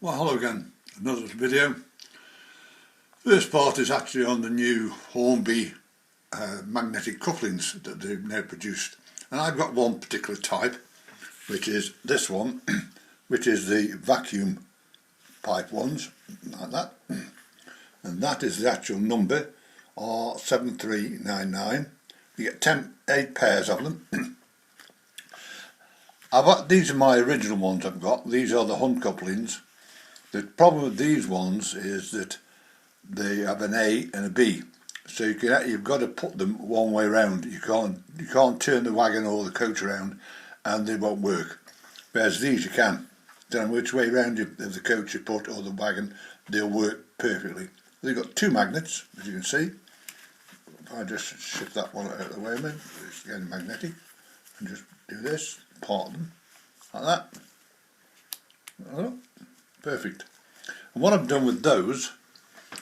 Well, hello again, another video. This part is actually on the new Hornby magnetic couplings that they've now produced, and I've got one particular type, which is this one, which is the vacuum pipe ones, like that, and that is the actual number, R7399. You get 8 pairs of them. These are my original ones I've got. These are the Hunt couplings. The problem with these ones is that they have an A and a B, so you've got to put them one way round. You can't turn the wagon or the coach around, and they won't work. Whereas these you can. Don't know which way round of the coach you put or the wagon, they'll work perfectly. They've got 2 magnets, as you can see. If I just shift that one out of the way a minute, it's getting magnetic, and just do this, part them like that. Oh, perfect. And what I've done with those,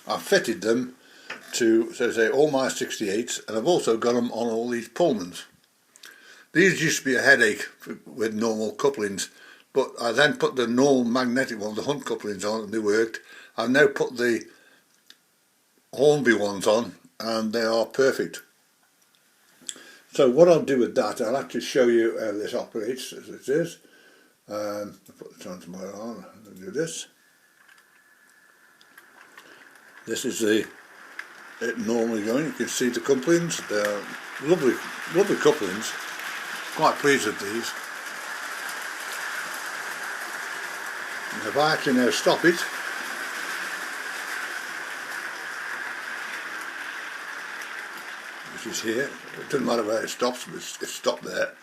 I've fitted them to, so to say, all my 68s, and I've also got them on all these Pullmans. These used to be a headache with normal couplings, but I then put the normal magnetic ones, the Hunt couplings on, and they worked. I've now put the Hornby ones on, and they are perfect. So what I'll do with that, I'll actually show you how this operates as it is. I'll put the transmitter on, I'll do this. This is it normally going. You can see the couplings, they're lovely couplings. Quite pleased with these. And if I actually now stop it, which is here, it doesn't matter where it stops, but it's stopped there.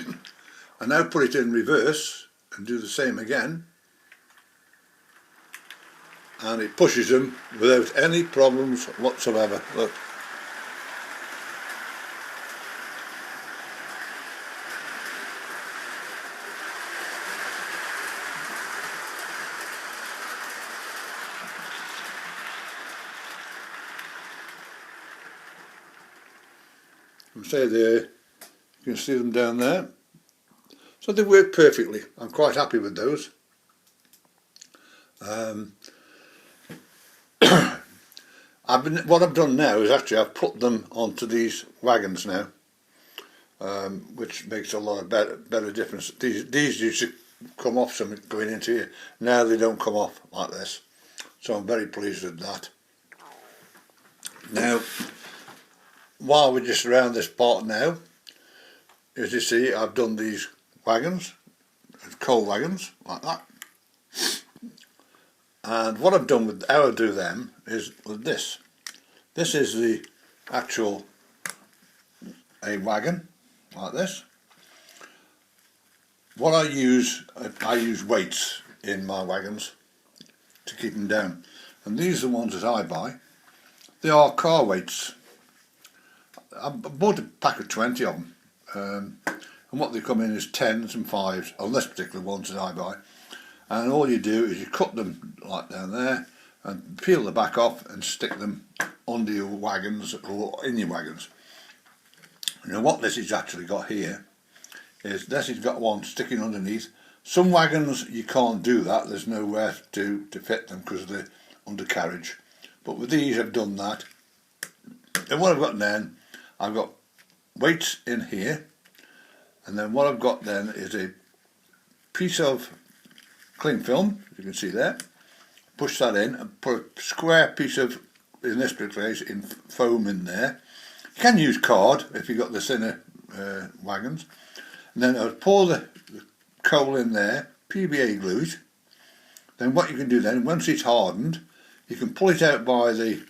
I now put it in reverse and do the same again, and it pushes them without any problems whatsoever. Look. And say there, you can see them down there. So they work perfectly. I'm quite happy with those. What I've done now is actually I've put them onto these wagons now, which makes a lot of better difference. These used to come off something going into here. Now they don't come off like this, so I'm very pleased with that. Now, while we're just around this part now, as you see, I've done these wagons, coal wagons, like that. And what I've done with how I do them is with this. This is the actual a wagon, like this. What I use weights in my wagons to keep them down. And these are the ones that I buy. They are car weights. I bought a pack of 20 of them. And what they come in is 10s and 5s on this particular ones that I buy. And all you do is you cut them like down there and peel the back off and stick them under your wagons or in your wagons. Now what this has actually got here is this has got one sticking underneath. Some wagons you can't do that, there's nowhere to fit them because of the undercarriage. But with these I've done that. And what I've got then, I've got weights in here, and then what I've got then is a piece of cling film, as you can see there. Push that in and put a square piece of, in this particular case, in foam in there. You can use card if you've got the thinner wagons. And then I'll pour the coal in there, PVA glue it. Then what you can do then, once it's hardened, you can pull it out by the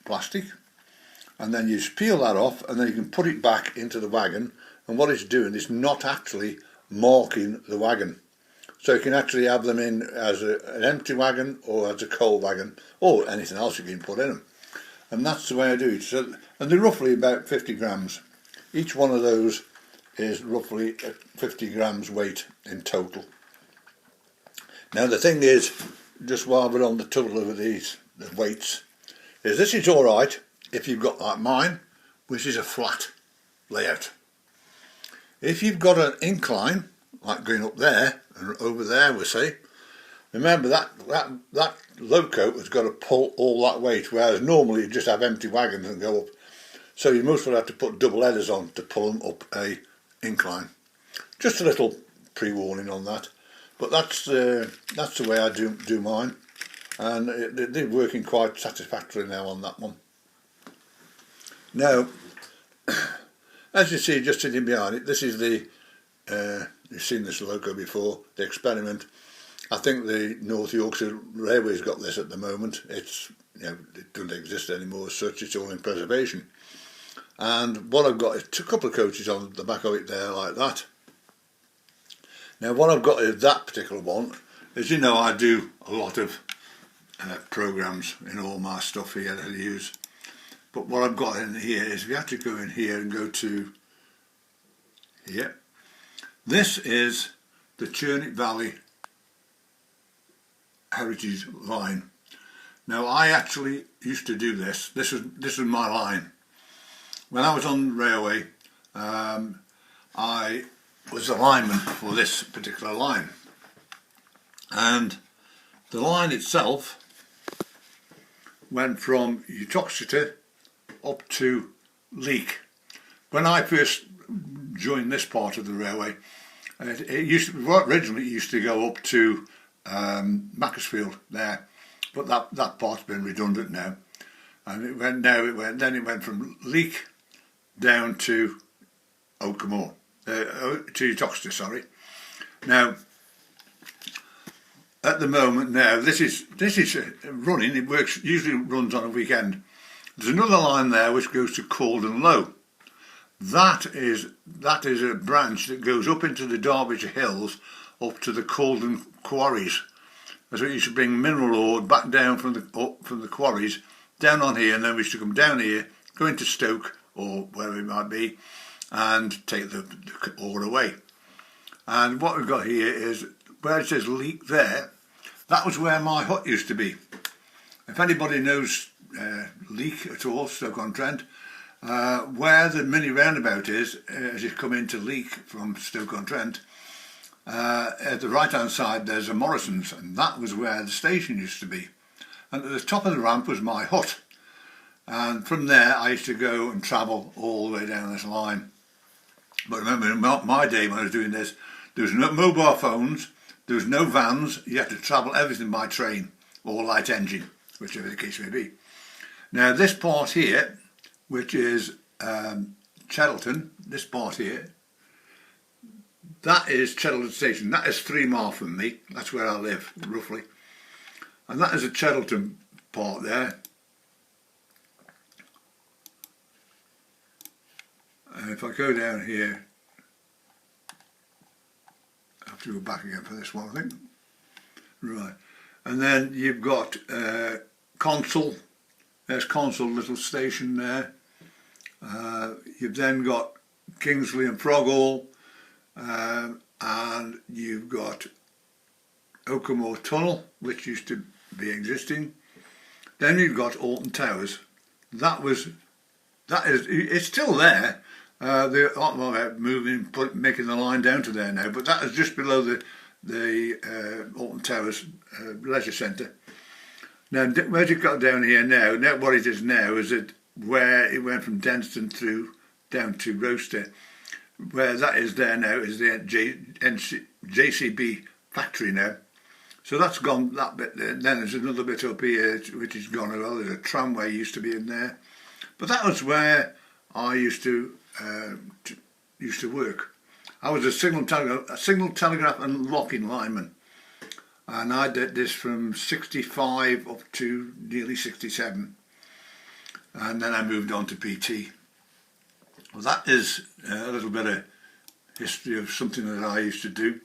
plastic, and then you just peel that off, and then you can put it back into the wagon. And what it's doing is not actually marking the wagon. So you can actually have them in as an empty wagon or as a coal wagon or anything else you can put in them. And that's the way I do it. So, and they're roughly about 50 grams. Each one of those is roughly 50 grams weight in total. Now the thing is, just while we're on the total of the weights, is this is alright if you've got like mine, which is a flat layout. If you've got an incline, like going up there and over there, we say, Remember that loco has got to pull all that weight, whereas normally you just have empty wagons and go up. So you most will have to put double headers on to pull them up a incline. Just a little pre-warning on that, but that's the way I do mine, and they're working quite satisfactorily now on that one. Now, as you see, just sitting behind it, this is the you've seen this loco before, the Experiment. I think the North Yorkshire Railway's got this at the moment. It's, you know, it doesn't exist anymore as such. It's all in preservation. And what I've got is a couple of coaches on the back of it there like that. Now what I've got is that particular one. As you know, I do a lot of programs in all my stuff here that I use. But what I've got in here is, if you actually go in here and go to here, this is the Churnet Valley Heritage line. Now I actually used to do this. This was my line. When I was on the railway, I was a lineman for this particular line, and the line itself went from Uttoxeter up to Leek. When I first joined this part of the railway, originally it used to go up to Macclesfield there, but that part's been redundant now, and it went from Leek down to Oakham, to Uttoxeter, sorry. Now at the moment now this is running. It usually runs on a weekend. There's another line there which goes to Caldon Low. That is a branch that goes up into the Derbyshire Hills, up to the Caldon quarries. So you should bring mineral ore back down from the quarries down on here, and then we should come down here, go into Stoke or wherever it might be, and take the ore away. And what we've got here is where it says Leek there. That was where my hut used to be. If anybody knows Leek at all, Stoke-on-Trent, where the mini roundabout is, as you come into Leek from Stoke-on-Trent, at the right hand side there's a Morrison's, and that was where the station used to be. And at the top of the ramp was my hut, and from there I used to go and travel all the way down this line. But remember, in my day when I was doing this, there was no mobile phones, there was no vans. You had to travel everything by train or light engine, whichever the case may be. Now this part here, which is Cheddleton, this part here, that is Cheddleton Station. That is 3 miles from me. That's where I live, roughly. And that is a Cheddleton part there. And if I go down here, I have to go back again for this one, I think. Right. And then you've got Console. There's Console little station there. You've then got Kingsley and Froghall, and you've got Oakham Tunnel, which used to be existing. Then you've got Alton Towers. It's still there. They're moving, making the line down to there now, but that is just below the Alton Towers leisure centre. Now, where you've got down here now, what it is now is that where it went from Denstone through down to Rochester, where that is there now is the JCB factory now. So that's gone, that bit there. Then there's another bit up here which is gone as well. There's a tramway used to be in there. But that was where I used to work. I was a signal telegraph and locking lineman. And I did this from 65 up to nearly 67. And then I moved on to PT. Well, that is a little bit of history of something that I used to do.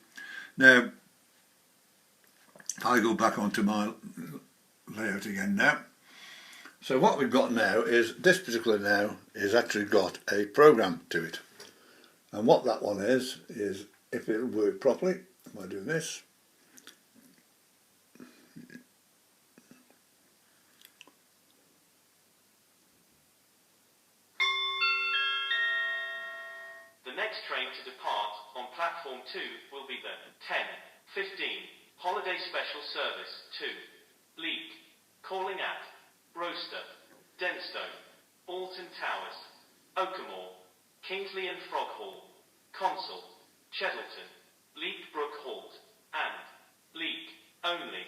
Now, if I go back onto my layout again now. So what we've got now is, this particular now is actually got a program to it. And what that one is if it'll work properly, if I do this. The next train to depart on platform 2 will be the 10:15 Holiday Special Service 2. Leek. Calling at. Roaster. Denstone. Alton Towers. Oakamore. Kingsley and Froghall. Consul. Cheddleton. Leek Brook Halt. And. Leek. Only.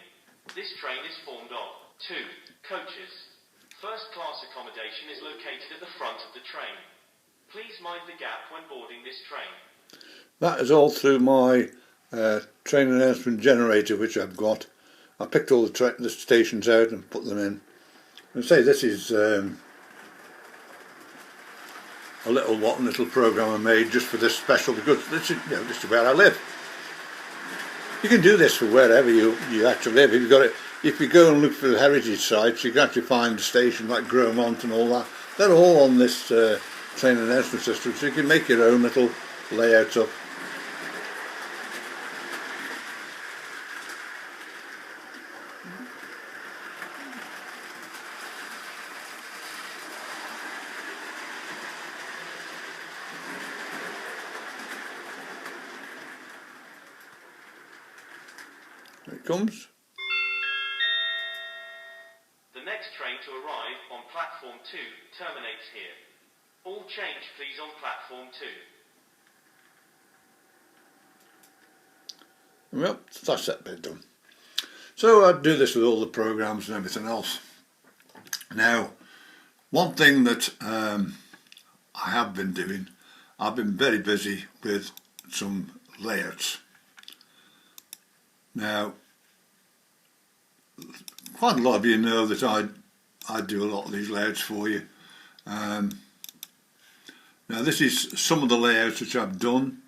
This train is formed of 2 coaches. First class accommodation is located at the front of the train. Please mind the gap when boarding this train. That is all through my train announcement generator which I've got. I picked all the stations out and put them in. And say this is a little program I made just for this special, because this is, this is where I live. You can do this for wherever you actually live. If you go and look for heritage sites, you can actually find a station like Gromont and all that. They're all on this train announcement system, so you can make your own little layouts up. Here it comes. The next train to arrive on platform 2 terminates here. All change please on platform 2. Well, that's that bit done. So I do this with all the programs and everything else. Now, one thing that I have been doing, I've been very busy with some layouts. Now, quite a lot of you know that I do a lot of these layouts for you. Now this is some of the layouts which I've done.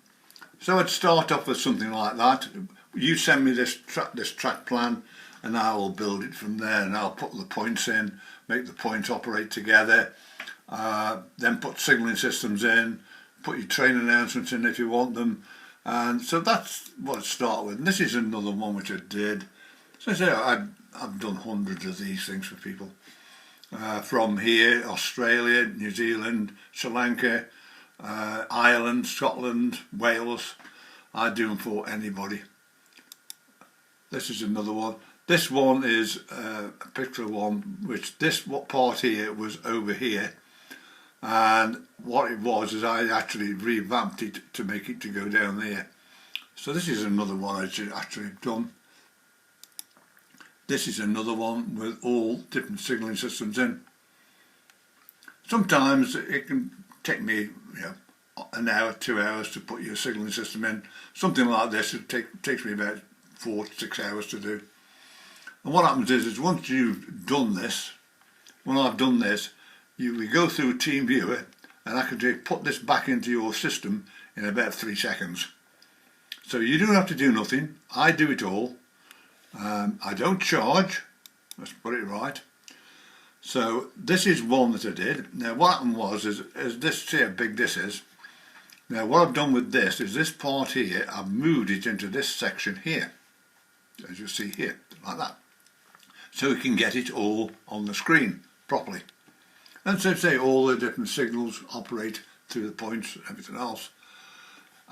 So I'd start off with something like that. You send me this track plan and I will build it from there, and I'll put the points in, make the points operate together, then put signalling systems in, put your train announcements in if you want them. And so that's what I start with. And this is another one which I did. So I say I've done hundreds of these things for people. From here, Australia, New Zealand, Sri Lanka, Ireland, Scotland, Wales. I do them for anybody. This is another one. This one is a picture of one which what part here was over here. And what it was is I actually revamped it to make it to go down there. So this is another one I actually done. This is another one with all different signalling systems in. Sometimes it can take me an hour, 2 hours to put your signalling system in. Something like this takes me about 4 to 6 hours to do. And what happens is once you've done this, when I've done this, we go through TeamViewer and I can put this back into your system in about 3 seconds. So you don't have to do nothing. I do it all. I don't charge. Let's put it right. So this is one that I did. Now what happened was is this, see how big this is. Now what I've done with this is this part here, I've moved it into this section here, as you see here, like that, so we can get it all on the screen properly. And so say all the different signals operate through the points and everything else.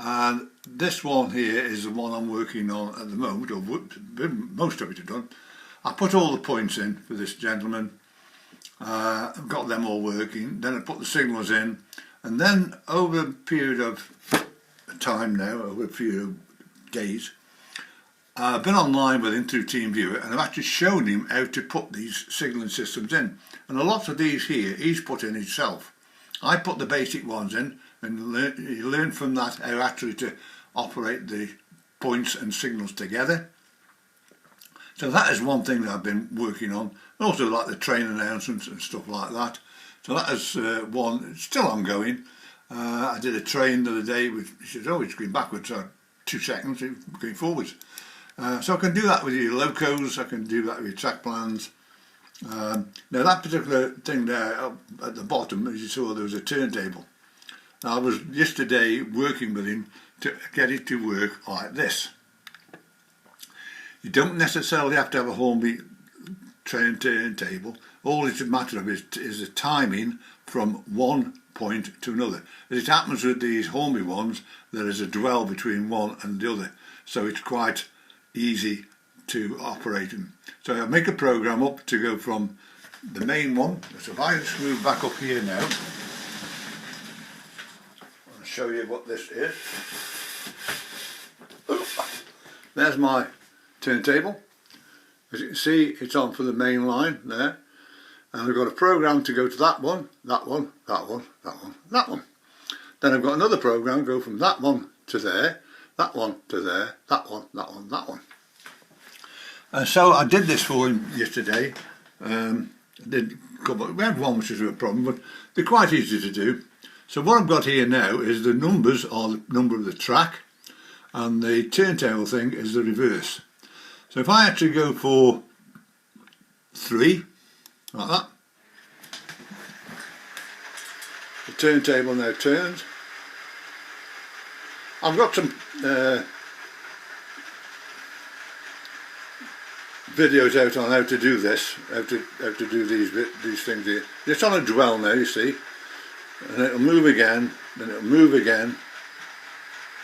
And this one here is the one I'm working on at the moment, or most of it are done. I put all the points in for this gentleman. I've got them all working. Then I put the signals in, and then over a period of time now, over a few days, I've been online with him through TeamViewer, and I've actually shown him how to put these signalling systems in. And a lot of these here he's put in himself. I put the basic ones in, and you learn from that how actually to operate the points and signals together. So that is one thing that I've been working on. Also like the train announcements and stuff like that. So that is one, it's still ongoing. I did a train the other day which says, oh, it's going backwards, so 2 seconds, it's going forwards. So I can do that with your locos, I can do that with your track plans. Now that particular thing there at the bottom, as you saw, there was a turntable. Now I was yesterday working with him to get it to work like this. You don't necessarily have to have a Hornby train turntable. All it's a matter of is the timing from one point to another. As it happens with these Hornby ones, there is a dwell between one and the other, so it's quite easy to operating. So I'll make a program up to go from the main one. So if I just move back up here now, I'll show you what this is. There's my turntable. As you can see, it's on for the main line there. And I've got a program to go to that one, that one, that one, that one, that one. Then I've got another program go from that one to there, that one to there, that one, that one, that one. And so I did this for him yesterday. Did a couple, we had one which was a problem, but they're quite easy to do. So what I've got here now is the numbers are the number of the track, and the turntable thing is the reverse. So if I actually go for 3, like that, the turntable now turns. I've got some videos out on how to do this, how to do these things here. It's on a dwell now, you see, and it'll move again, then it'll move again,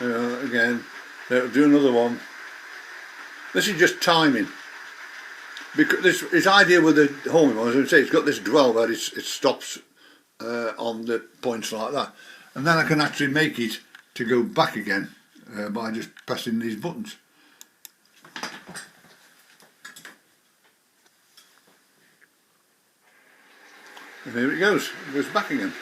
again, then it'll do another one. This is just timing. Because this idea with the Hornby one, as I say, it's got this dwell where it stops on the points like that, and then I can actually make it to go back again by just pressing these buttons. And here it goes back again.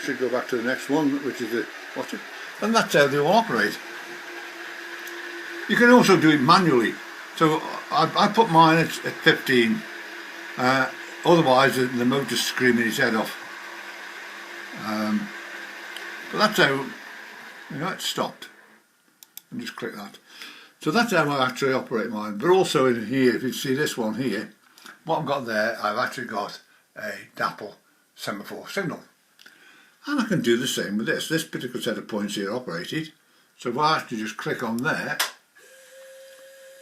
Should go back to the next one, which is the watch it, and that's how they all operate. You can also do it manually. So I put mine at 15. Otherwise, the motor's screaming his head off. But that's how it stopped. And just click that. So that's how I actually operate mine. But also in here, if you see this one here, what I've got there, I've actually got a dapple semaphore signal. And I can do the same with this. This particular set of points here operated. So if I actually just click on there,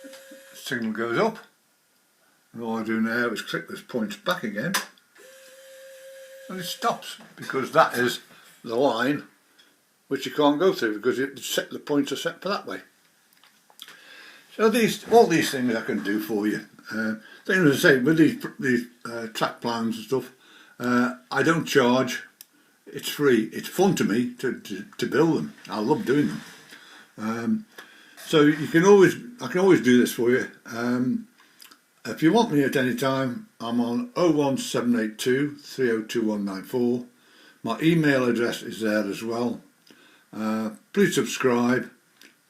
the signal goes up. And all I do now is click this points back again. And it stops, because that is the line which you can't go through, because the points are set for that way. So all these things I can do for you. Things I say, with these track plans and stuff, I don't charge. It's free. It's fun to me to build them. I love doing them. So I can always do this for you. If you want me at any time, I'm on 01782 302194. My email address is there as well. Please subscribe,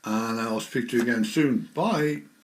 and I'll speak to you again soon. Bye.